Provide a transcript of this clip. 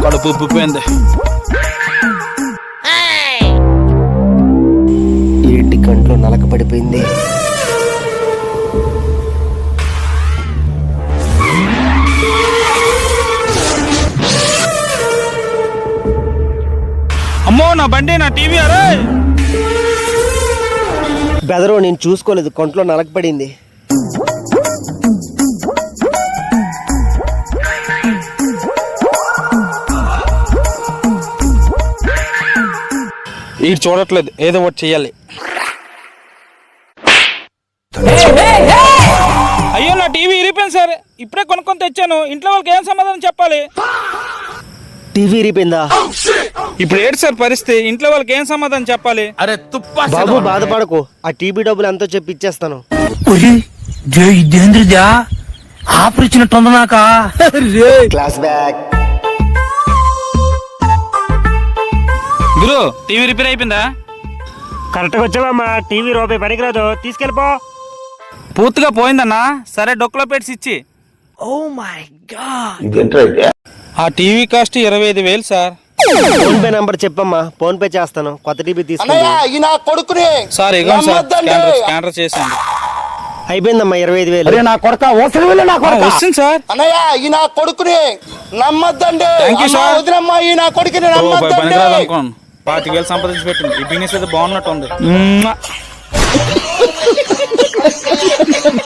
కడుపు ఉబ్బిపోయింది. ఏంటి కంట్లో నలక పడిపోయింది. అమ్మో నా బండి, నా టీవీ. అరే బెదరు, నేను చూసుకోలేదు, కంట్లో నలక పడింది. ఇది చూడట్లేదు, ఏదో ఒకటి చెయ్యాలి. అయ్యో నా టీవీ ఇరిగిపోయింది సార్. ఇప్పుడే కొనుక్కొని తెచ్చాను. ఇంట్లో వాళ్ళకి ఏం సమాధానం చెప్పాలి? టీవీ ఇరిగిపోయిందా? ఇప్పుడు ఏంటి సార్ పరిస్థితి? ఇంట్లో వాళ్ళకి ఏం సమాధానం చెప్పాలి? అరే బాబు బాధపడకు, ఆ టీవీ డబ్బులు ఎంతో చెప్పి ఇచ్చేస్తాను. ఆపరిచినట్టుంది నాకా. Class back. గురు, టీవీ రిపేర్ అయిపోయిందా? కరెక్ట్గా వచ్చావమ్మా. టీవీ రూపాయి పనికిరాదు, తీసుకెళ్ళిపో. పూర్తిగా పోయిందన్నా. సరే డొక్కలో పెట్టి ఇచ్చి. ఆ TV cost 25,000 sir. Phone pay number చెప్పమ్మా, ఫోన్ పే చేస్తాను. కొత్త టీవీ తీసుకుంటా. సార్ ఇగో సార్, స్కానర్ చేసాను. అయిపోయిందమ్మా 25,000. నా కొడక వస్తుంది సార్. అన్నయ్య ఈ నా కొడుకుని నమ్మద్దండి. Thank you sir. వదినమ్మా ఈ నా కొడుకుని నమ్మద్దండి. పనికిరాదు అనుకోండి. 25,000 సంపాదించి పెట్టింది. ఈ బిజినెస్ అయితే బాగున్నట్టుంది.